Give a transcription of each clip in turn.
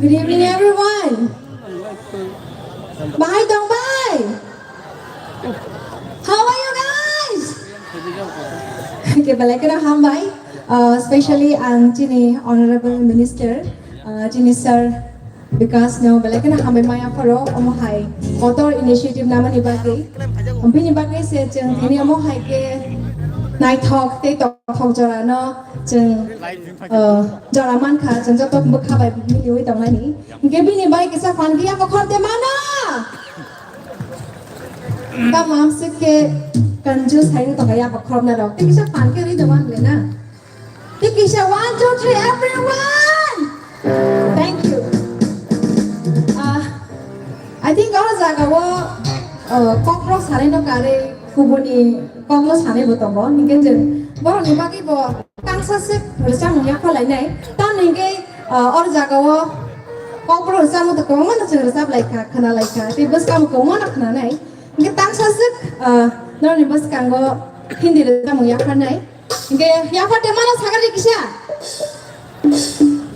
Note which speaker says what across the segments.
Speaker 1: Good evening, everyone. Bye, Dong Bye. How are you guys? Okay, balik na hambay. Especially ang Chini Honorable Minister, Chini Sir, because no balik na hambay maya paro omohay motor initiative naman ibagay. Ang pinibagay sa chang tini omohay ke night talk te talk jora no chang jora man kha chang jatok bukha bai mi oi tong ani ke bini bai ke sa fan kia ko khonte mana ta mam se ke kanjus hai to kaya ba khom na dok te kisa fan ke ri de man le na te kisa 1 2 3 everyone thank you I think all jaga wo cockroach sare no kare kubuni konglo sane bo tongo ninge jeng boro ni bagi bo kangsa se bersama ya kholai nai tan ninge or jaga wo cockroach sama to ko mana jeng resap lai ka khana lai ka te bas kam ko mana khana nai ninge tangsa se nor ni bas kango hindi resam ya khanai ninge ya fate mana sagari kisha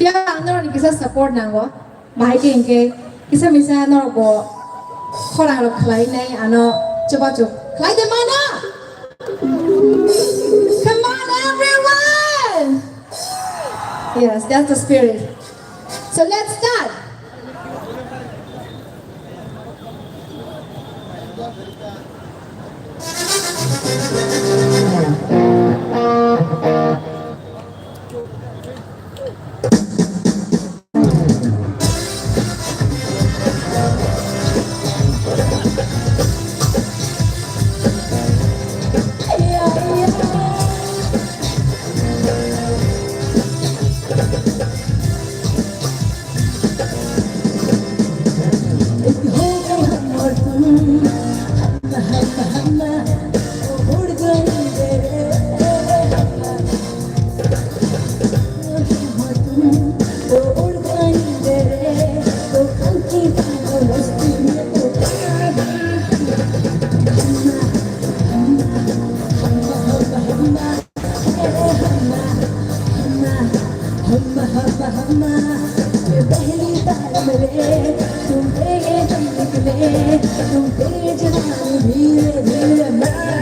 Speaker 1: pia nor ni kisa support nango bahai ke ninge kisa misa nor bo khorang ro khlai nai ano coba cuk khlai de mana come on everyone yes that's the spirit so let's start तुम पे ये दम निकले तुम पे ये जवानी धीरे धीरे मरते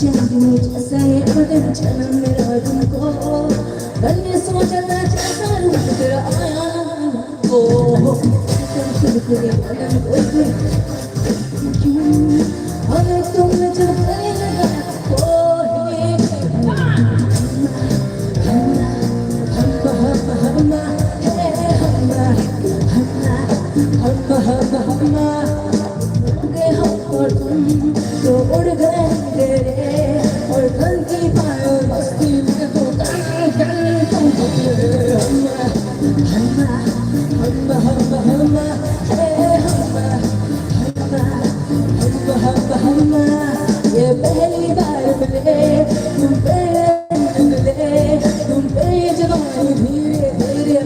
Speaker 1: जैसा ये बदन चला मेरा तुमको कल ने सोचा था जैसा रूप तेरा आया ओ तुम खुद को ये बदन कोई क्यों अगर तुमने जब गले लगा ओ ये हम और तुम तो उड़ गए तेरे और धन की पायो मस्ती में तो ये पहली बार मिले तुम पे मिले तुम पे जवानी धीरे धीरे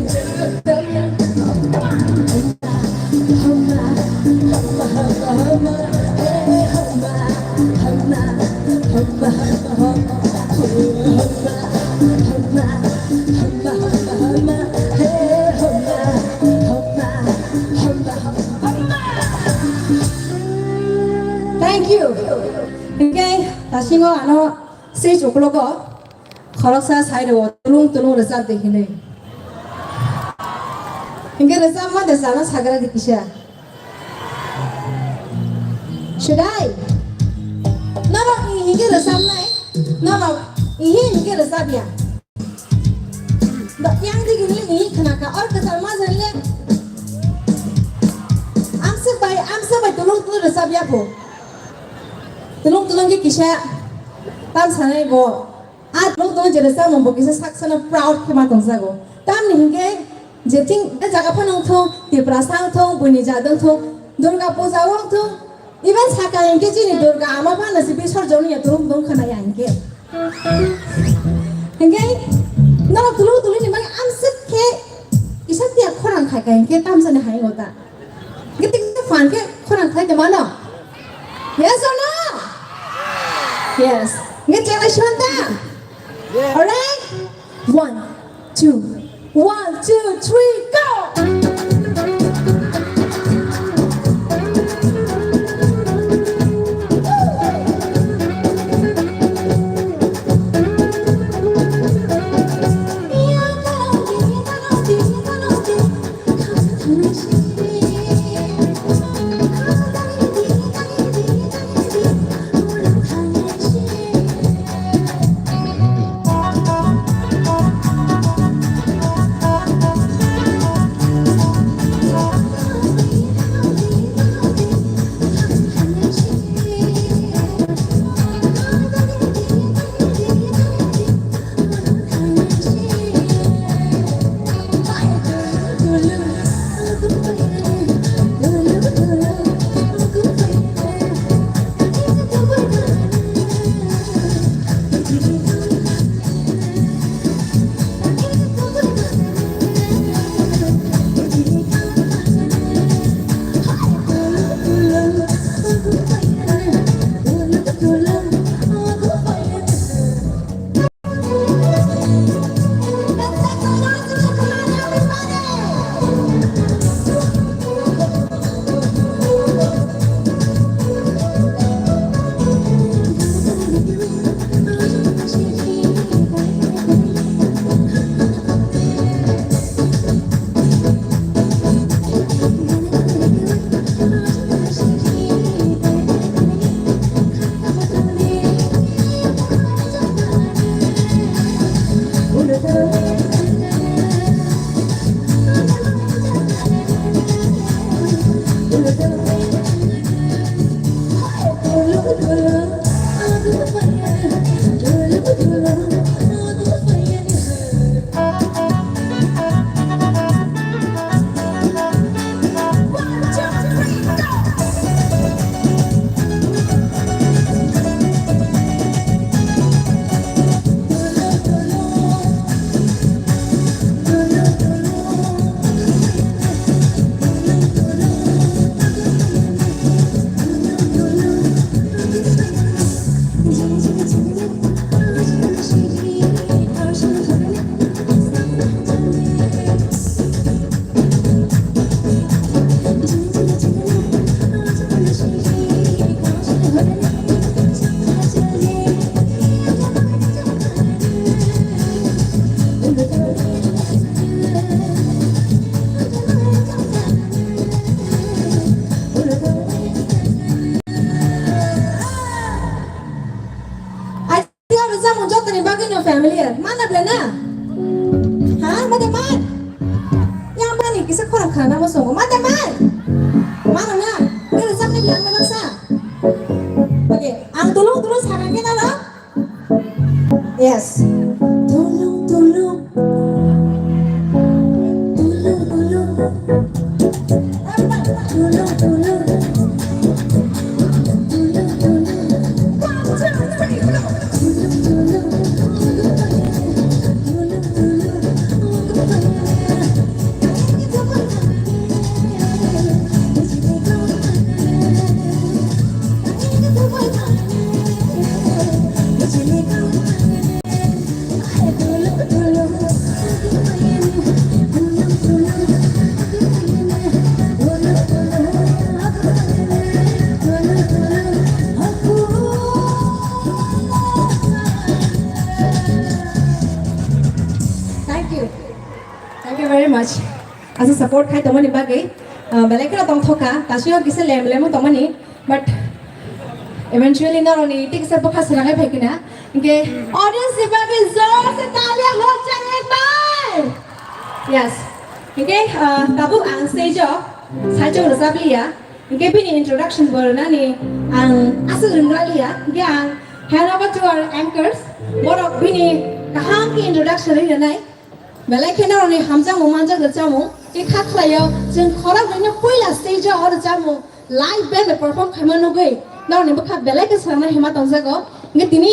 Speaker 1: Thank you. Okay, 다시 거 아노 세 조글로거 걸어서 사이로 뚫웅뚫웅 레자 되기네. 이게 레자만 레자나 사그라 되기시야. Should I? No, 이게 레자나. No, 이게 레자비야. 너 양디 기니 이 그나가 얼그 살마절래. 암스바이 뚫웅뚫웅 레자비야 보. Tulung-tulung kisah tam sana go tulung-tulung jadi saya membuat kisah saksana proud kematang sago tam nih ke jeting jaga panang thong di prasang thong bunyi jadang thong durga puja wong thong even saka yang ke jini durga ama pa nasi bisor joni ya tulung-tulung kana yang ke hingga nara tulung-tulung ni bang amsek ke kisah tiap orang kai yang ke tam sana hai ngota gitu kita fan ke orang kai kemana yes or no yes nggak cewek shonda alright 1 2 1 2 3 go beliau. Mana belana? Hah? Mana man? Yang mana kisah korang kana masuk? Mana man? Mana na? Kita sampai bilang memang sah. Oke, ang tulung sarang kita loh. Yes. Tulung. Tulung. Thank you very much. As a support khai tomani bagai belai kira tong thoka tasio kise lem tomani but eventually not only it is a book has ragai phekina ke audience se bagai zor se talia ho jaye ek bar. Yes. Okay, tabu ang stage sajo resablia ke bini introduction borna ni ang asu rinralia ke ang hand over to our anchors borok bini kahang ki introduction ri nai belai kena orang ni hamzah mumanja kerjamu, ikat kelayo, jeng korang ni kuila stage orang jamu live band perform kemana nugai, orang ni bukan belai keselama hemat tangsa ko, ni tini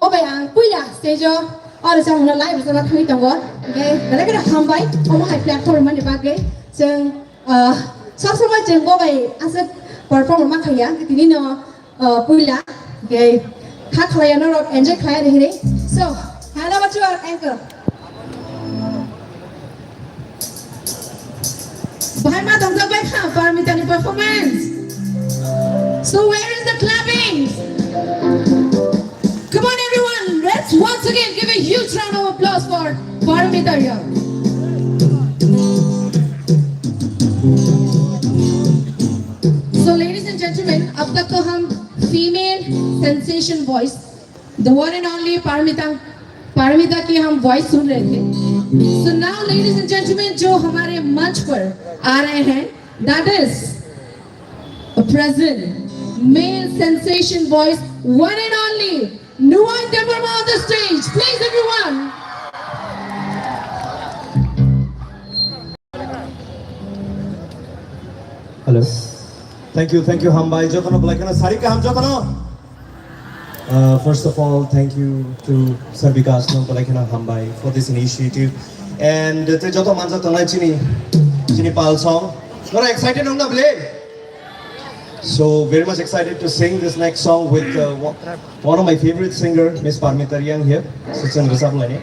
Speaker 1: obai ang kuila stage orang jamu live bersama kami tanggo, belai kena hambai, omo hai platform mana bagai, jeng sama jeng obai aset perform rumah kaya, ni tini no kuila, kat kelayo orang enjoy kelayo ni ni, so hand over to our anchor. Bahaya matang sampai Paramita ni performance. So where is the clapping? Come on everyone, let's once again give a huge round of applause for Paramita here. So ladies and gentlemen, अब तक तो हम female sensation voice, the one and only Paramita की हम voice सुन रहे थे. So now ladies and gentlemen, जो हमारे मंच पर आ रहे हैं, that is a present male sensation voice, one and only Nuwan Debarma on the stage. Please everyone.
Speaker 2: Hello. Thank you Hambai. Jotono Blackana Sarika Ham Jotono. First of all, thank you to Sir Vikas Blackana Hambai for this initiative. And the Joto Manza Tonai Chini Pal song. Very excited on the play. So very much excited to sing this next song with one of my favorite singer, Miss Paramita Riang here. Susan Rasavlani.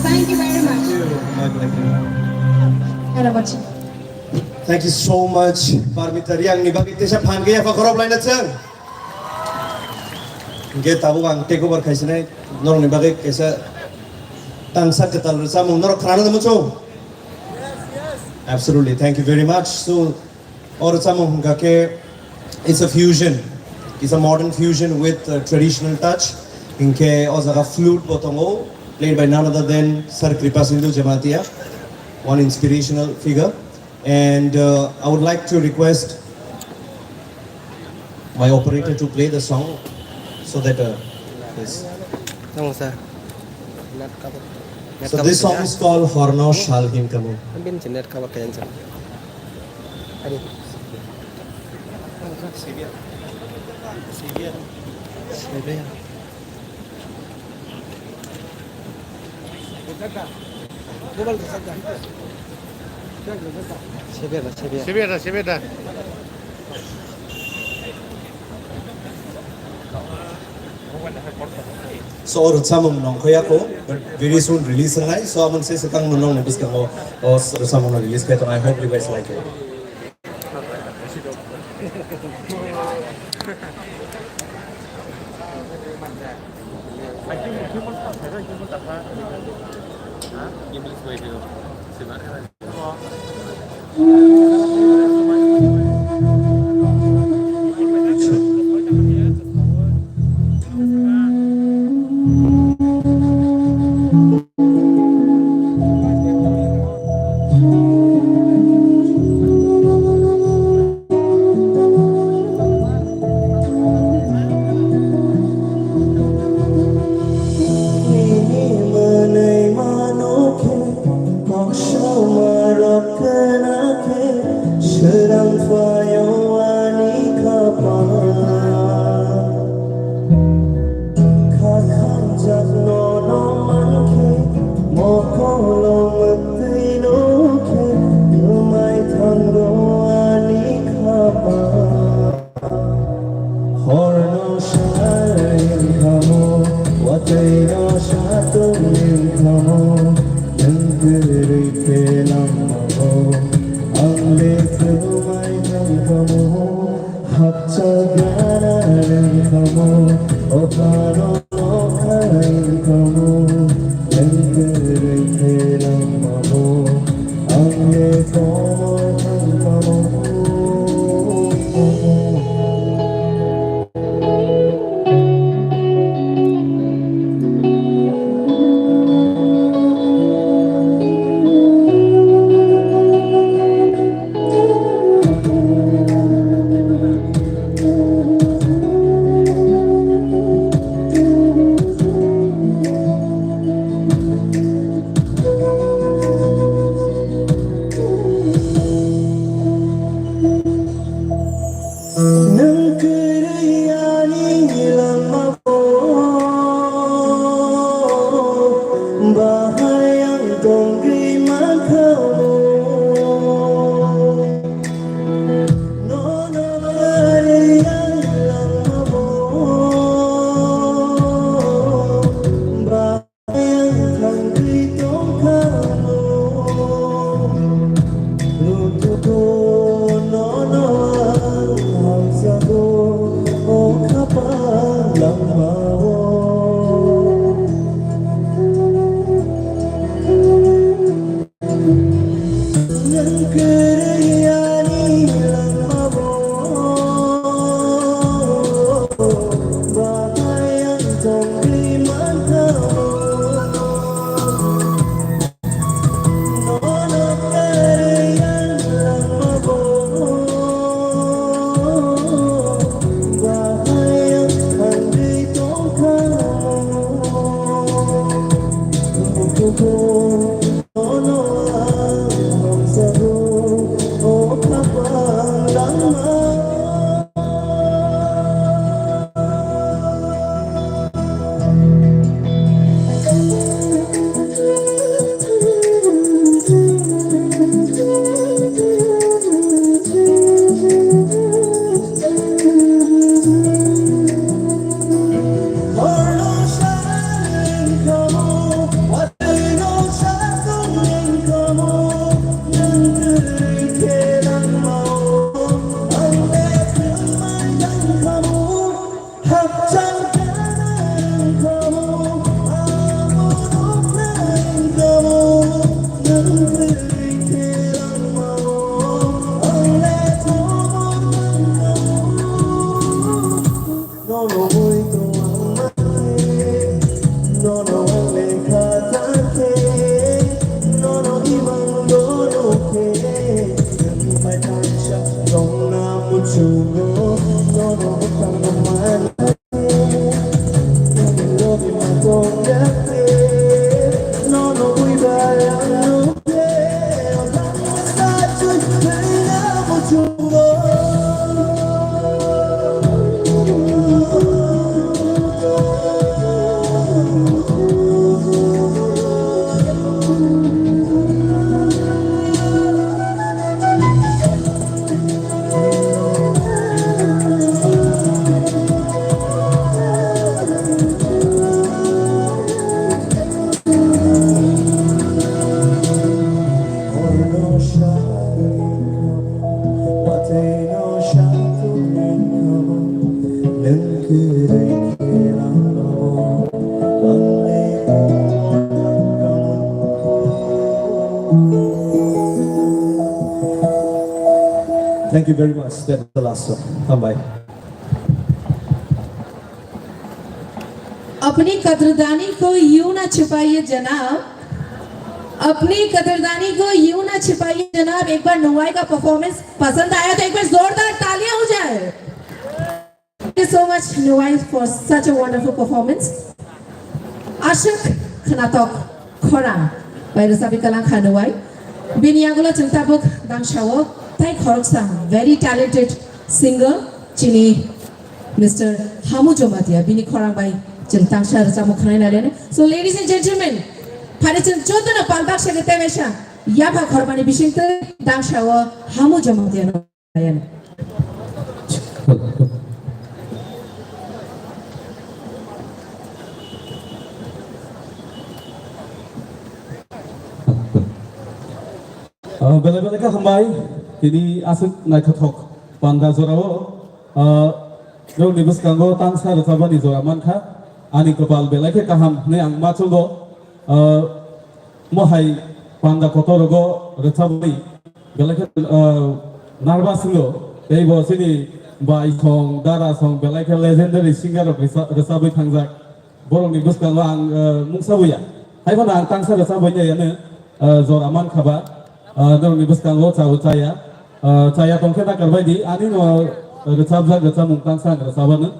Speaker 1: Thank you very much. What about you?
Speaker 2: Thank you so much, Parmita Riang. Ni bagi tesa pan gaya fakorob lain aja. Gaya tabu bang take over kaisa nih. Norong ni bagi kaisa tangsa ketal bersama. Norong kerana temu cow. Absolutely. Thank you very much. So, और sama ke it's a fusion. It's a modern fusion with traditional touch. Inke ozaga flute botongo played by none other than Sir Kripa Sindhu Jamatia, one inspirational figure. And I would like to request my operator to play the song so that yes. So this song is called Horno Shalhim Kamu.
Speaker 3: Severa.
Speaker 2: So or sama menong kaya ko, but very soon release na. So amon say sekang menong nebis kang o sama menong release kaya. I hope you guys like it.
Speaker 3: Thank you very much. That's the last song. Hambai.
Speaker 4: अपनी कदरदानी को यूं ना छिपाइए जनाब, अपनी कदरदानी को यूं ना छिपाइए जनाब। एक बार नोवाई का परफॉर्मेंस पसंद आया तो एक बार जोरदार तालियां हो जाए। Thank you so much Nuwai for such a wonderful performance. Ashok Khnatok Khora by Resabi Kalang Khanuwai. Biniagola Chintabuk Dangshawo Tai Khoroksa, very talented singer Chini Mr. Hamu Jomatia Bini Khorang by Chintangsha Rasamu Khanai. So ladies and gentlemen, Parichin Chotana Palbak Shagatemesha Yapa Khorbani Bishington Dangshawo Hamu Jomatia.
Speaker 3: Bela-bela ka hambai, kini asuk naikatok panda zorao, do nibus kanggo tangsa rutaba ni zoraman ka, ani kepal bela ke kaham ne ang machulgo, mohai panda kotorogo rutabai, bela ke narba singo, teibo sini bai song, dara song, bela ke legendary singer of Resabi Thangzak, borong nibus kanggo ang mungsabuya, hai pa ang tangsa rutabai niya yan zoraman kaba. Dalam nibus kanggo cawu caya tongke tak kerbai di ani no recap mungtang sang resaban.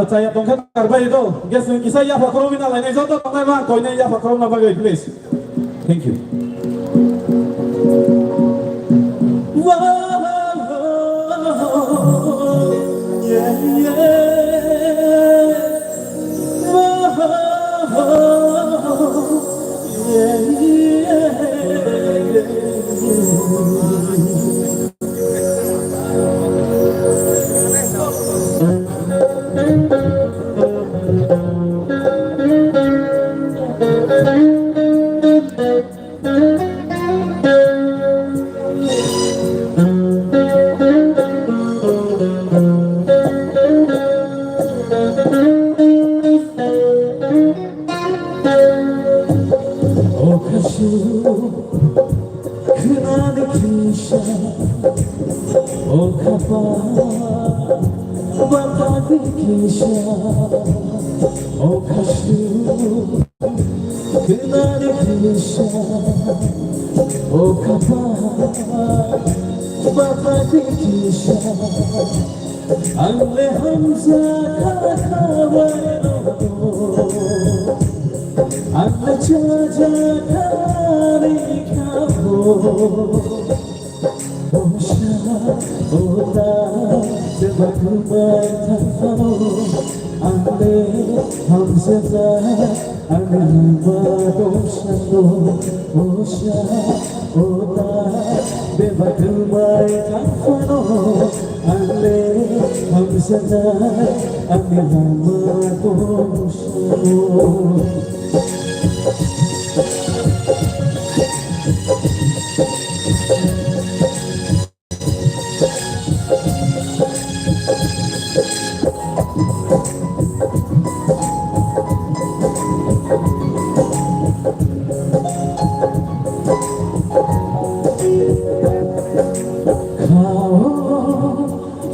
Speaker 3: Saya tongkat karbai itu, guys, kisah ya fakro mina lain itu tuh tongkat mah koinnya ya fakro nama gue please, thank you. बेबाथुमाय थाफानो आंले हामजानाय आंनि लामाखौ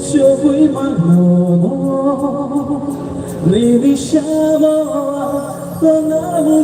Speaker 3: Siya'y manono, lilisya mo ang